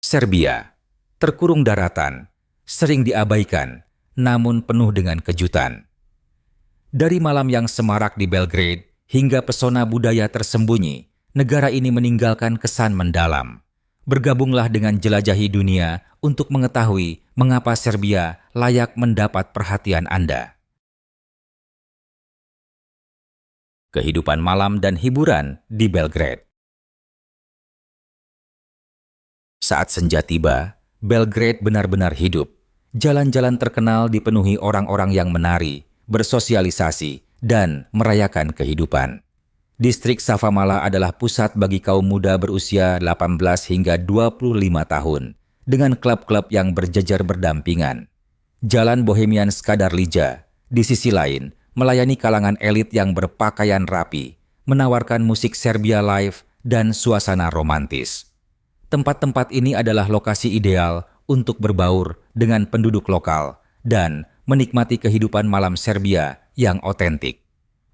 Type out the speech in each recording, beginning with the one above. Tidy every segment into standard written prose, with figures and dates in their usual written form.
Serbia, terkurung daratan, sering diabaikan, namun penuh dengan kejutan. Dari malam yang semarak di Belgrade hingga pesona budaya tersembunyi, negara ini meninggalkan kesan mendalam. Bergabunglah dengan jelajahi dunia untuk mengetahui mengapa Serbia layak mendapat perhatian Anda. Kehidupan malam dan hiburan di Belgrade. Saat senja tiba, Belgrade benar-benar hidup. Jalan-jalan terkenal dipenuhi orang-orang yang menari, bersosialisasi, dan merayakan kehidupan. Distrik Savamala adalah pusat bagi kaum muda berusia 18 hingga 25 tahun, dengan klub-klub yang berjejer berdampingan. Jalan Bohemian Skadarlija, di sisi lain, melayani kalangan elit yang berpakaian rapi, menawarkan musik Serbia live dan suasana romantis. Tempat-tempat ini adalah lokasi ideal untuk berbaur dengan penduduk lokal dan menikmati kehidupan malam Serbia yang otentik.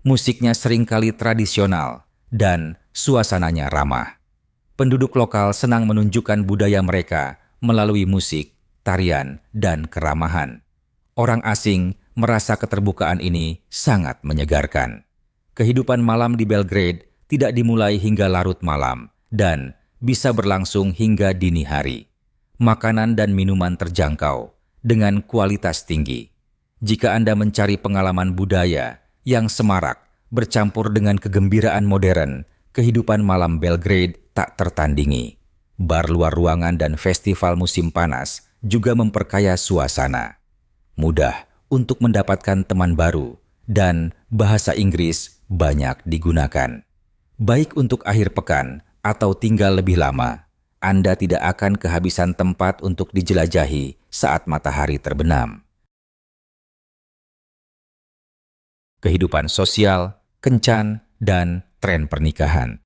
Musiknya seringkali tradisional dan suasananya ramah. Penduduk lokal senang menunjukkan budaya mereka melalui musik, tarian, dan keramahan. Orang asing merasa keterbukaan ini sangat menyegarkan. Kehidupan malam di Belgrade tidak dimulai hingga larut malam dan bisa berlangsung hingga dini hari. Makanan dan minuman terjangkau dengan kualitas tinggi. Jika Anda mencari pengalaman budaya yang semarak bercampur dengan kegembiraan modern, kehidupan malam Belgrade tak tertandingi. Bar luar ruangan dan festival musim panas juga memperkaya suasana. Mudah untuk mendapatkan teman baru dan bahasa Inggris banyak digunakan. Baik untuk akhir pekan atau tinggal lebih lama, Anda tidak akan kehabisan tempat untuk dijelajahi saat matahari terbenam. Kehidupan sosial, kencan, dan tren pernikahan.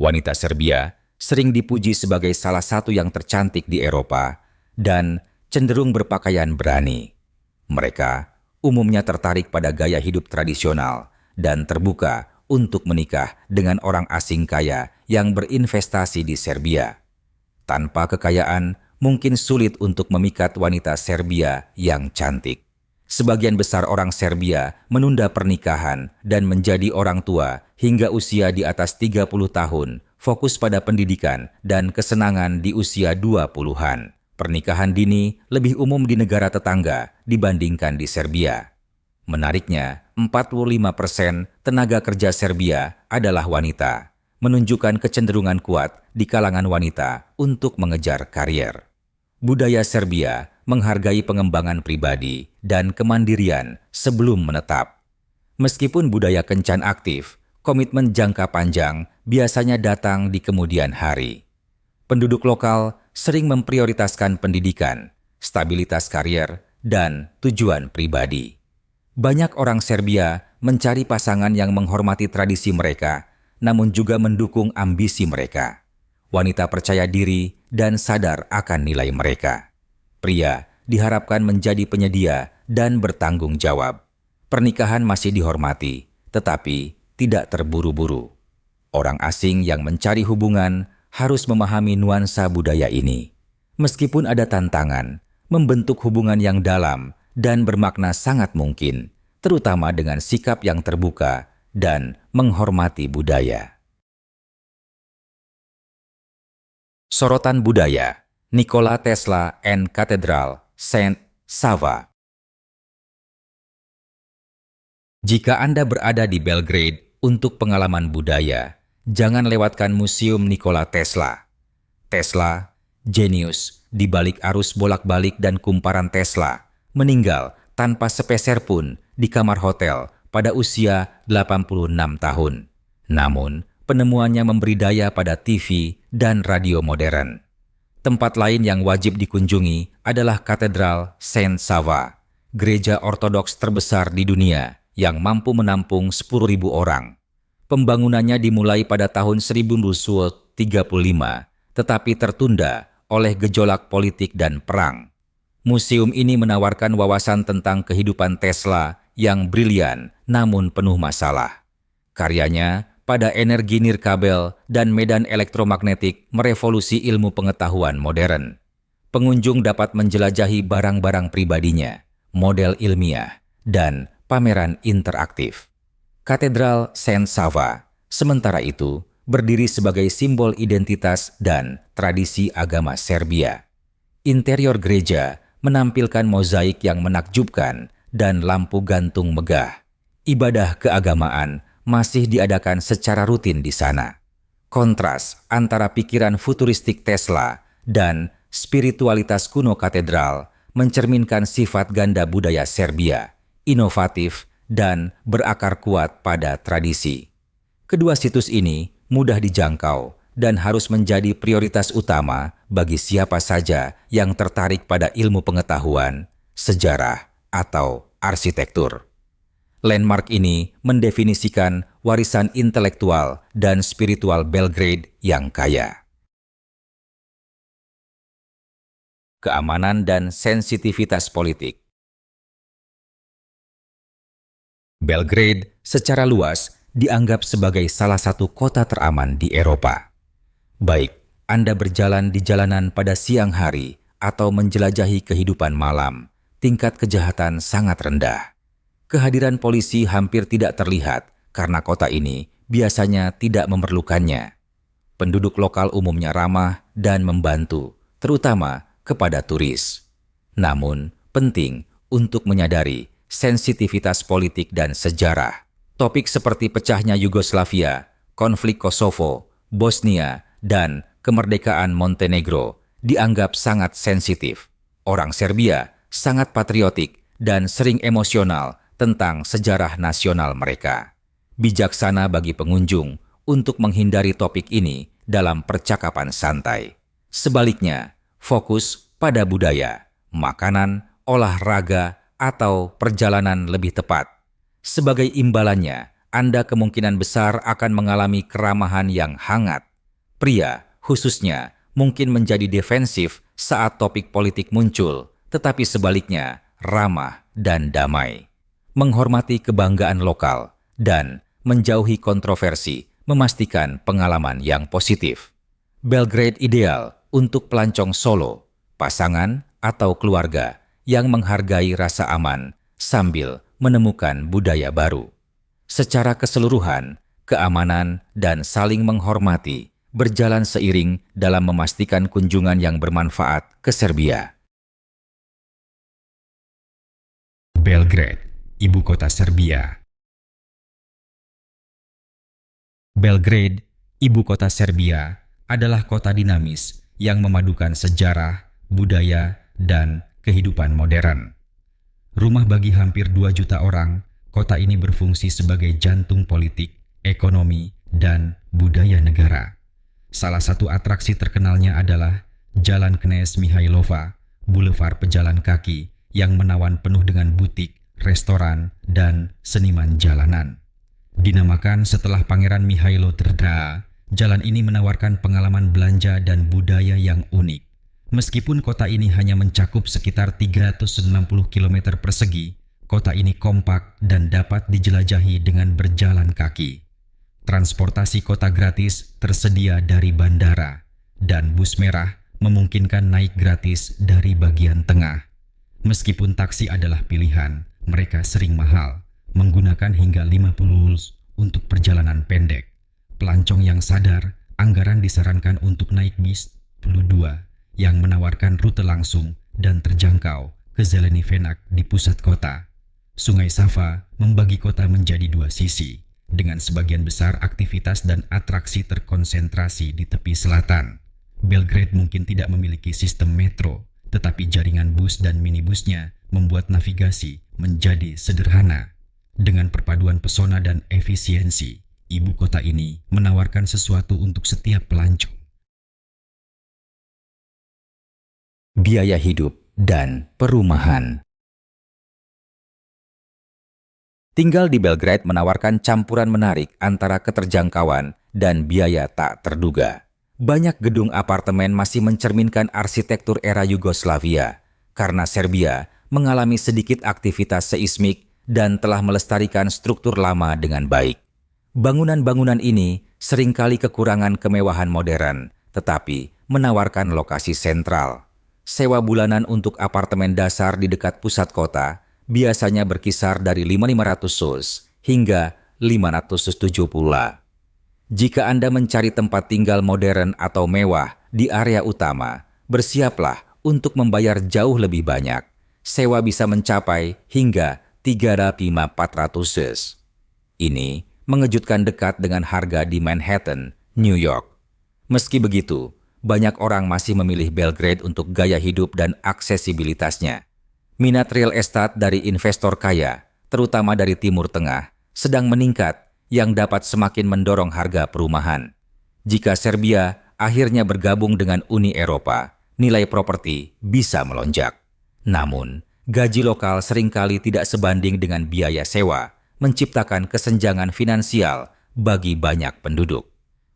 Wanita Serbia sering dipuji sebagai salah satu yang tercantik di Eropa dan cenderung berpakaian berani. Mereka umumnya tertarik pada gaya hidup tradisional dan terbuka untuk menikah dengan orang asing kaya yang berinvestasi di Serbia. Tanpa kekayaan, mungkin sulit untuk memikat wanita Serbia yang cantik. Sebagian besar orang Serbia menunda pernikahan dan menjadi orang tua hingga usia di atas 30 tahun, fokus pada pendidikan dan kesenangan di usia 20-an. Pernikahan dini lebih umum di negara tetangga dibandingkan di Serbia. Menariknya, 45% tenaga kerja Serbia adalah wanita, menunjukkan kecenderungan kuat di kalangan wanita untuk mengejar karier. Budaya Serbia menghargai pengembangan pribadi dan kemandirian sebelum menetap. Meskipun budaya kencan aktif, komitmen jangka panjang biasanya datang di kemudian hari. Penduduk lokal sering memprioritaskan pendidikan, stabilitas karier, dan tujuan pribadi. Banyak orang Serbia mencari pasangan yang menghormati tradisi mereka, namun juga mendukung ambisi mereka. Wanita percaya diri dan sadar akan nilai mereka. Pria diharapkan menjadi penyedia dan bertanggung jawab. Pernikahan masih dihormati, tetapi tidak terburu-buru. Orang asing yang mencari hubungan harus memahami nuansa budaya ini. Meskipun ada tantangan, membentuk hubungan yang dalam dan bermakna sangat mungkin, terutama dengan sikap yang terbuka dan menghormati budaya. Sorotan budaya, Nikola Tesla and Cathedral, Saint Sava. Jika Anda berada di Belgrade untuk pengalaman budaya, jangan lewatkan Museum Nikola Tesla. Tesla, jenius di balik arus bolak-balik dan kumparan Tesla, meninggal tanpa sepeser pun di kamar hotel pada usia 86 tahun. Namun, penemuannya memberi daya pada TV dan radio modern. Tempat lain yang wajib dikunjungi adalah Katedral Saint Sava, gereja ortodoks terbesar di dunia yang mampu menampung 10.000 orang. Pembangunannya dimulai pada tahun 1935, tetapi tertunda oleh gejolak politik dan perang. Museum ini menawarkan wawasan tentang kehidupan Tesla yang brilian namun penuh masalah. Karyanya pada energi nirkabel dan medan elektromagnetik merevolusi ilmu pengetahuan modern. Pengunjung dapat menjelajahi barang-barang pribadinya, model ilmiah, dan pameran interaktif. Katedral Saint Sava, sementara itu, berdiri sebagai simbol identitas dan tradisi agama Serbia. Interior gereja menampilkan mozaik yang menakjubkan dan lampu gantung megah. Ibadah keagamaan masih diadakan secara rutin di sana. Kontras antara pikiran futuristik Tesla dan spiritualitas kuno katedral mencerminkan sifat ganda budaya Serbia, inovatif dan berakar kuat pada tradisi. Kedua situs ini mudah dijangkau dan harus menjadi prioritas utama bagi siapa saja yang tertarik pada ilmu pengetahuan, sejarah, atau arsitektur. Landmark ini mendefinisikan warisan intelektual dan spiritual Belgrade yang kaya. Keamanan dan sensitivitas politik. Belgrade secara luas dianggap sebagai salah satu kota teraman di Eropa. Baik Anda berjalan di jalanan pada siang hari atau menjelajahi kehidupan malam, tingkat kejahatan sangat rendah. Kehadiran polisi hampir tidak terlihat karena kota ini biasanya tidak memerlukannya. Penduduk lokal umumnya ramah dan membantu, terutama kepada turis. Namun, penting untuk menyadari sensitivitas politik dan sejarah. Topik seperti pecahnya Yugoslavia, konflik Kosovo, Bosnia, dan kemerdekaan Montenegro dianggap sangat sensitif. Orang Serbia sangat patriotik dan sering emosional tentang sejarah nasional mereka. Bijaksana bagi pengunjung untuk menghindari topik ini dalam percakapan santai. Sebaliknya, fokus pada budaya, makanan, olahraga, atau perjalanan lebih tepat. Sebagai imbalannya, Anda kemungkinan besar akan mengalami keramahan yang hangat. Pria, khususnya, mungkin menjadi defensif saat topik politik muncul, tetapi sebaliknya, ramah dan damai. Menghormati kebanggaan lokal dan menjauhi kontroversi memastikan pengalaman yang positif. Belgrade ideal untuk pelancong solo, pasangan, atau keluarga yang menghargai rasa aman sambil menemukan budaya baru. Secara keseluruhan, keamanan dan saling menghormati berjalan seiring dalam memastikan kunjungan yang bermanfaat ke Serbia. Belgrade, ibu kota Serbia. Belgrade, ibu kota Serbia, adalah kota dinamis yang memadukan sejarah, budaya, dan kehidupan modern. Rumah bagi hampir 2 juta orang, kota ini berfungsi sebagai jantung politik, ekonomi, dan budaya negara. Salah satu atraksi terkenalnya adalah Jalan Knez Mihailova, Boulevard pejalan kaki yang menawan penuh dengan butik, restoran, dan seniman jalanan. Dinamakan setelah Pangeran Mihailo Drda, jalan ini menawarkan pengalaman belanja dan budaya yang unik. Meskipun kota ini hanya mencakup sekitar 360 km persegi, kota ini kompak dan dapat dijelajahi dengan berjalan kaki. Transportasi kota gratis tersedia dari bandara, dan bus merah memungkinkan naik gratis dari bagian tengah. Meskipun taksi adalah pilihan, mereka sering mahal, menggunakan hingga 50 untuk perjalanan pendek. Pelancong yang sadar, anggaran disarankan untuk naik bis 2 yang menawarkan rute langsung dan terjangkau ke Zeleni Venac di pusat kota. Sungai Sava membagi kota menjadi 2 sisi, dengan sebagian besar aktivitas dan atraksi terkonsentrasi di tepi selatan. Belgrade mungkin tidak memiliki sistem metro, tetapi jaringan bus dan minibusnya membuat navigasi menjadi sederhana. Dengan perpaduan pesona dan efisiensi, ibu kota ini menawarkan sesuatu untuk setiap pelancong. Biaya hidup dan perumahan. Tinggal di Belgrade menawarkan campuran menarik antara keterjangkauan dan biaya tak terduga. Banyak gedung apartemen masih mencerminkan arsitektur era Yugoslavia, karena Serbia mengalami sedikit aktivitas seismik dan telah melestarikan struktur lama dengan baik. Bangunan-bangunan ini seringkali kekurangan kemewahan modern, tetapi menawarkan lokasi sentral. Sewa bulanan untuk apartemen dasar di dekat pusat kota biasanya berkisar dari 5.500 SUS hingga 500 SUS 7 pula. Jika Anda mencari tempat tinggal modern atau mewah di area utama, bersiaplah untuk membayar jauh lebih banyak. Sewa bisa mencapai hingga 3.400 SUS. Ini mengejutkan dekat dengan harga di Manhattan, New York. Meski begitu, banyak orang masih memilih Belgrade untuk gaya hidup dan aksesibilitasnya. Minat real estate dari investor kaya, terutama dari Timur Tengah, sedang meningkat yang dapat semakin mendorong harga perumahan. Jika Serbia akhirnya bergabung dengan Uni Eropa, nilai properti bisa melonjak. Namun, gaji lokal seringkali tidak sebanding dengan biaya sewa, menciptakan kesenjangan finansial bagi banyak penduduk.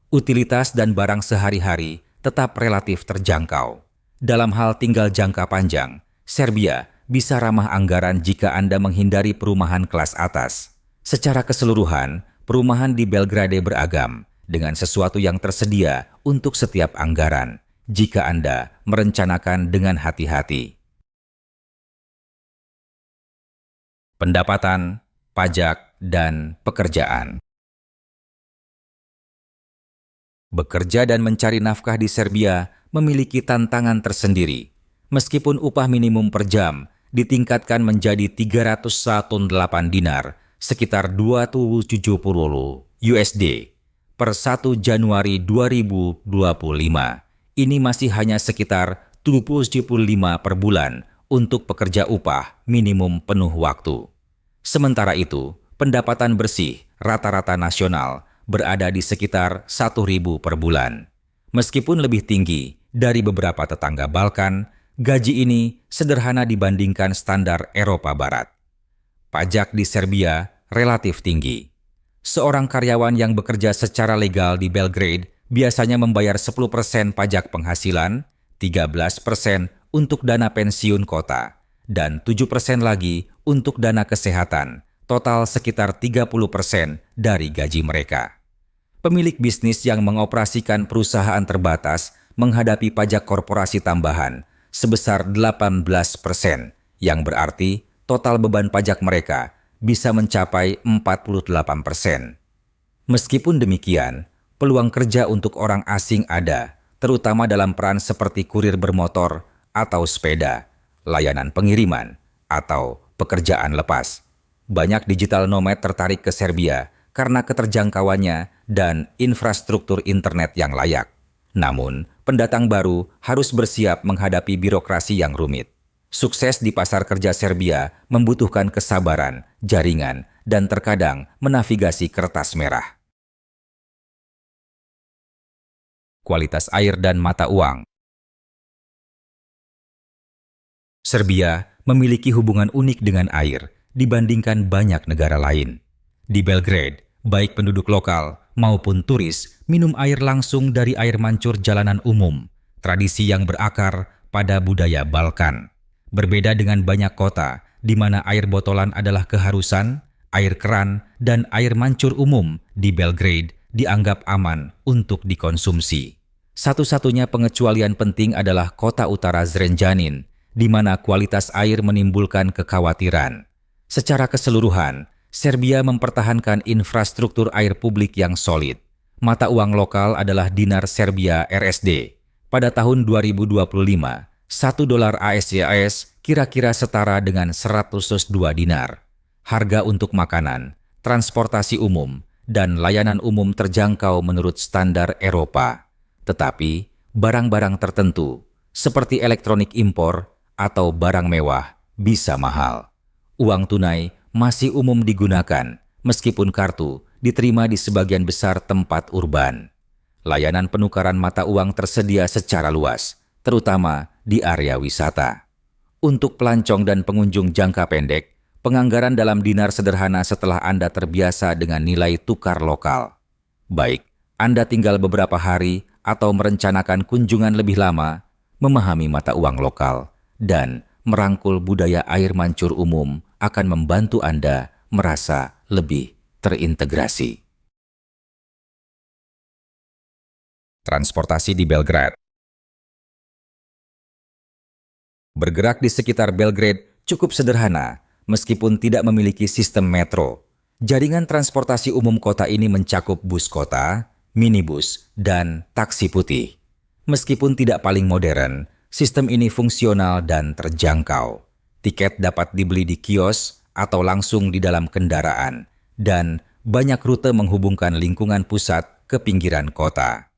Utilitas dan barang sehari-hari tetap relatif terjangkau. Dalam hal tinggal jangka panjang, Serbia bisa ramah anggaran jika Anda menghindari perumahan kelas atas. Secara keseluruhan, perumahan di Belgrade beragam, dengan sesuatu yang tersedia untuk setiap anggaran, jika Anda merencanakan dengan hati-hati. Pendapatan, pajak, dan pekerjaan. Bekerja dan mencari nafkah di Serbia memiliki tantangan tersendiri. Meskipun upah minimum per jam ditingkatkan menjadi 318 dinar, sekitar 270 USD, per 1 Januari 2025. Ini masih hanya sekitar 75 per bulan untuk pekerja upah minimum penuh waktu. Sementara itu, pendapatan bersih rata-rata nasional berada di sekitar 1.000 per bulan. Meskipun lebih tinggi dari beberapa tetangga Balkan, gaji ini sederhana dibandingkan standar Eropa Barat. Pajak di Serbia relatif tinggi. Seorang karyawan yang bekerja secara legal di Belgrade biasanya membayar 10% pajak penghasilan, 13% untuk dana pensiun kota, dan 7% lagi untuk dana kesehatan, total sekitar 30% dari gaji mereka. Pemilik bisnis yang mengoperasikan perusahaan terbatas menghadapi pajak korporasi tambahan sebesar 18%, yang berarti total beban pajak mereka bisa mencapai 48%. Meskipun demikian, peluang kerja untuk orang asing ada, terutama dalam peran seperti kurir bermotor atau sepeda, layanan pengiriman, atau pekerjaan lepas. Banyak digital nomad tertarik ke Serbia karena keterjangkauannya dan infrastruktur internet yang layak. Namun, pendatang baru harus bersiap menghadapi birokrasi yang rumit. Sukses di pasar kerja Serbia membutuhkan kesabaran, jaringan, dan terkadang menavigasi kertas merah. Kualitas air dan mata uang. Serbia memiliki hubungan unik dengan air dibandingkan banyak negara lain. Di Belgrade, baik penduduk lokal maupun turis minum air langsung dari air mancur jalanan umum, tradisi yang berakar pada budaya Balkan. Berbeda dengan banyak kota di mana air botolan adalah keharusan, air keran dan air mancur umum di Belgrade dianggap aman untuk dikonsumsi. Satu-satunya pengecualian penting adalah kota utara Zrenjanin, di mana kualitas air menimbulkan kekhawatiran. Secara keseluruhan, Serbia mempertahankan infrastruktur air publik yang solid. Mata uang lokal adalah dinar Serbia RSD. Pada tahun 2025, 1 dolar AS kira-kira setara dengan 102 dinar. Harga untuk makanan, transportasi umum, dan layanan umum terjangkau menurut standar Eropa. Tetapi, barang-barang tertentu, seperti elektronik impor atau barang mewah, bisa mahal. Uang tunai masih umum digunakan, meskipun kartu diterima di sebagian besar tempat urban. Layanan penukaran mata uang tersedia secara luas, terutama di area wisata. Untuk pelancong dan pengunjung jangka pendek, penganggaran dalam dinar sederhana setelah Anda terbiasa dengan nilai tukar lokal. Baik, Anda tinggal beberapa hari atau merencanakan kunjungan lebih lama, memahami mata uang lokal, dan merangkul budaya air mancur umum akan membantu Anda merasa lebih terintegrasi. Transportasi di Belgrade. Bergerak di sekitar Belgrade cukup sederhana, meskipun tidak memiliki sistem metro. Jaringan transportasi umum kota ini mencakup bus kota, minibus, dan taksi putih. Meskipun tidak paling modern, sistem ini fungsional dan terjangkau. Tiket dapat dibeli di kios atau langsung di dalam kendaraan, dan banyak rute menghubungkan lingkungan pusat ke pinggiran kota.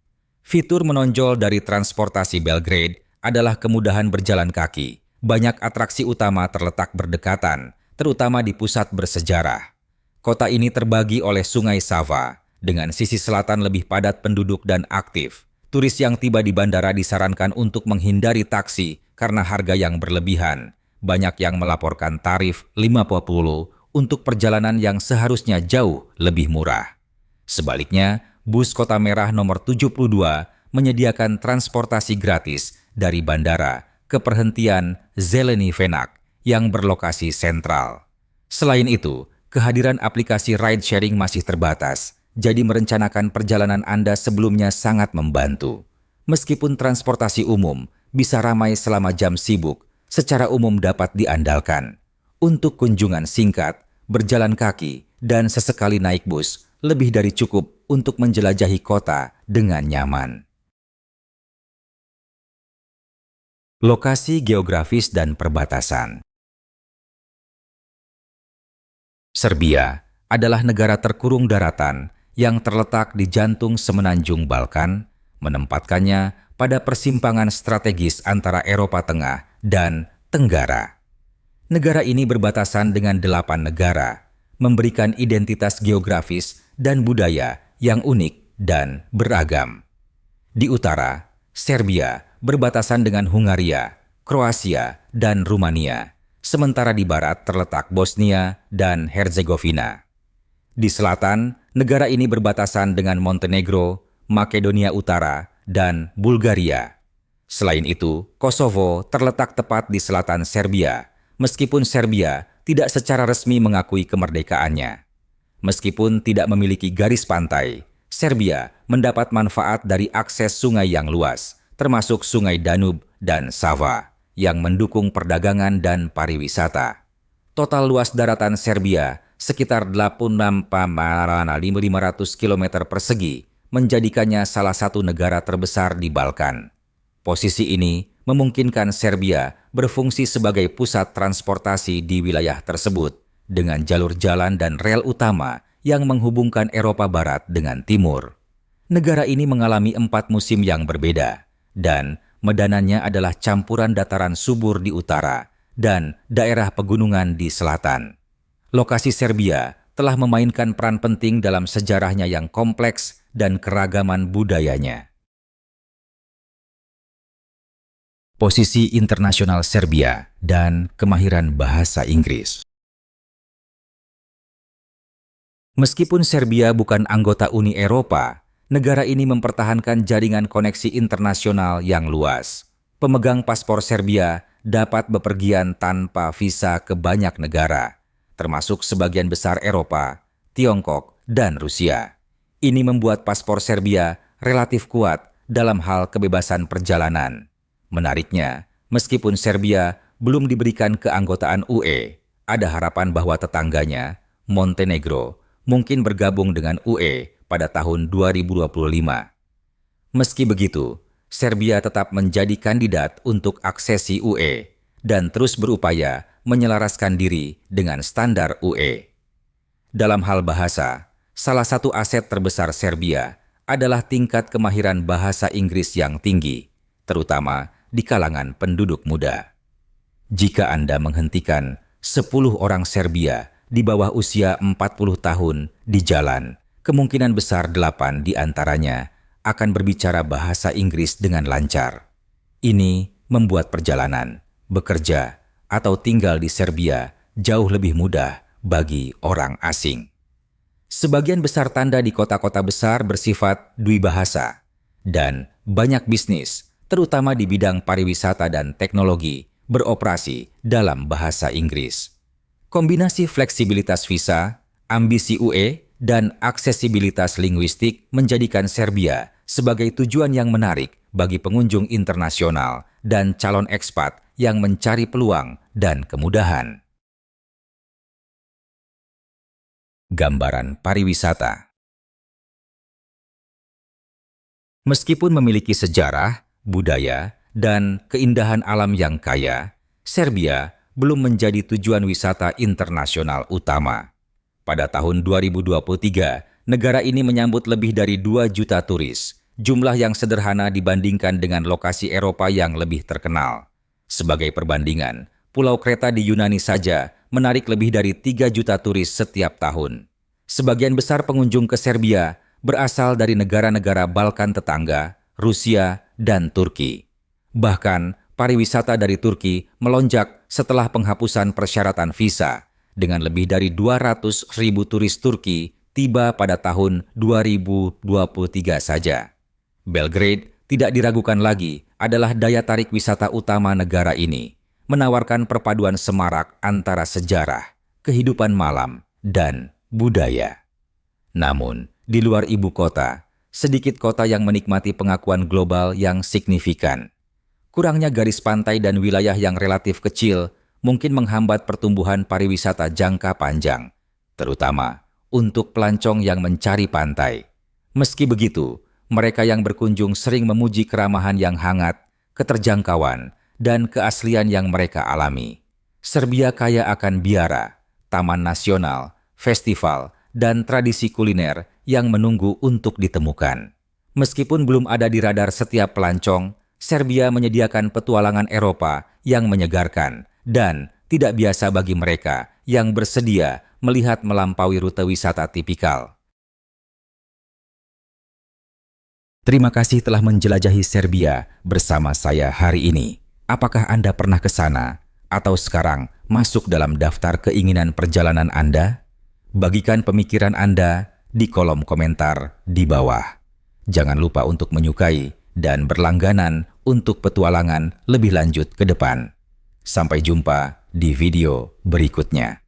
Fitur menonjol dari transportasi Belgrade adalah kemudahan berjalan kaki. Banyak atraksi utama terletak berdekatan, terutama di pusat bersejarah. Kota ini terbagi oleh Sungai Sava, dengan sisi selatan lebih padat penduduk dan aktif. Turis yang tiba di bandara disarankan untuk menghindari taksi karena harga yang berlebihan. Banyak yang melaporkan tarif 50 untuk perjalanan yang seharusnya jauh lebih murah. Sebaliknya, bus Kota Merah nomor 72 menyediakan transportasi gratis dari bandara ke perhentian Zeleni Venac yang berlokasi sentral. Selain itu, kehadiran aplikasi ride-sharing masih terbatas, jadi merencanakan perjalanan Anda sebelumnya sangat membantu. Meskipun transportasi umum bisa ramai selama jam sibuk, secara umum dapat diandalkan. Untuk kunjungan singkat, berjalan kaki, dan sesekali naik bus, lebih dari cukup untuk menjelajahi kota dengan nyaman. Lokasi geografis dan perbatasan. Serbia adalah negara terkurung daratan yang terletak di jantung semenanjung Balkan, menempatkannya pada persimpangan strategis antara Eropa Tengah dan Tenggara. Negara ini berbatasan dengan 8 negara, memberikan identitas geografis dan budaya yang unik dan beragam. Di utara, Serbia berbatasan dengan Hungaria, Kroasia, dan Rumania, sementara di barat terletak Bosnia dan Herzegovina. Di selatan, negara ini berbatasan dengan Montenegro, Makedonia Utara, dan Bulgaria. Selain itu, Kosovo terletak tepat di selatan Serbia, meskipun Serbia tidak secara resmi mengakui kemerdekaannya. Meskipun tidak memiliki garis pantai, Serbia mendapat manfaat dari akses sungai yang luas, termasuk Sungai Danube dan Sava, yang mendukung perdagangan dan pariwisata. Total luas daratan Serbia sekitar 86,500 km persegi, menjadikannya salah satu negara terbesar di Balkan. Posisi ini memungkinkan Serbia berfungsi sebagai pusat transportasi di wilayah tersebut, dengan jalur jalan dan rel utama yang menghubungkan Eropa Barat dengan Timur. Negara ini mengalami 4 musim yang berbeda, dan medanannya adalah campuran dataran subur di utara dan daerah pegunungan di selatan. Lokasi Serbia telah memainkan peran penting dalam sejarahnya yang kompleks dan keragaman budayanya. Posisi internasional Serbia dan kemahiran bahasa Inggris. Meskipun Serbia bukan anggota Uni Eropa, negara ini mempertahankan jaringan koneksi internasional yang luas. Pemegang paspor Serbia dapat bepergian tanpa visa ke banyak negara, termasuk sebagian besar Eropa, Tiongkok, dan Rusia. Ini membuat paspor Serbia relatif kuat dalam hal kebebasan perjalanan. Menariknya, meskipun Serbia belum diberikan keanggotaan UE, ada harapan bahwa tetangganya, Montenegro, mungkin bergabung dengan UE pada tahun 2025. Meski begitu, Serbia tetap menjadi kandidat untuk aksesi UE dan terus berupaya menyelaraskan diri dengan standar UE. Dalam hal bahasa, salah satu aset terbesar Serbia adalah tingkat kemahiran bahasa Inggris yang tinggi, terutama di kalangan penduduk muda. Jika Anda menghentikan 10 orang Serbia di bawah usia 40 tahun di jalan, kemungkinan besar 8 di antaranya akan berbicara bahasa Inggris dengan lancar. Ini membuat perjalanan, bekerja, atau tinggal di Serbia jauh lebih mudah bagi orang asing. Sebagian besar tanda di kota-kota besar bersifat dwibahasa, dan banyak bisnis, terutama di bidang pariwisata dan teknologi, beroperasi dalam bahasa Inggris. Kombinasi fleksibilitas visa, ambisi UE, dan aksesibilitas linguistik menjadikan Serbia sebagai tujuan yang menarik bagi pengunjung internasional dan calon ekspat yang mencari peluang dan kemudahan. Gambaran pariwisata. Meskipun memiliki sejarah, budaya, dan keindahan alam yang kaya, Serbia belum menjadi tujuan wisata internasional utama. Pada tahun 2023, negara ini menyambut lebih dari 2 juta turis, jumlah yang sederhana dibandingkan dengan lokasi Eropa yang lebih terkenal. Sebagai perbandingan, Pulau Kreta di Yunani saja menarik lebih dari 3 juta turis setiap tahun. Sebagian besar pengunjung ke Serbia berasal dari negara-negara Balkan tetangga, Rusia, dan Turki. Bahkan, pariwisata dari Turki melonjak setelah penghapusan persyaratan visa, dengan lebih dari 200.000 turis Turki tiba pada tahun 2023 saja. Belgrade, tidak diragukan lagi, adalah daya tarik wisata utama negara ini, menawarkan perpaduan semarak antara sejarah, kehidupan malam, dan budaya. Namun, di luar ibu kota, sedikit kota yang menikmati pengakuan global yang signifikan. Kurangnya garis pantai dan wilayah yang relatif kecil mungkin menghambat pertumbuhan pariwisata jangka panjang, terutama untuk pelancong yang mencari pantai. Meski begitu, mereka yang berkunjung sering memuji keramahan yang hangat, keterjangkauan, dan keaslian yang mereka alami. Serbia kaya akan biara, taman nasional, festival, dan tradisi kuliner yang menunggu untuk ditemukan. Meskipun belum ada di radar setiap pelancong, Serbia menyediakan petualangan Eropa yang menyegarkan dan tidak biasa bagi mereka yang bersedia melihat melampaui rute wisata tipikal. Terima kasih telah menjelajahi Serbia bersama saya hari ini. Apakah Anda pernah ke sana atau sekarang masuk dalam daftar keinginan perjalanan Anda? Bagikan pemikiran Anda di kolom komentar di bawah. Jangan lupa untuk menyukai dan berlangganan untuk petualangan lebih lanjut ke depan. Sampai jumpa di video berikutnya.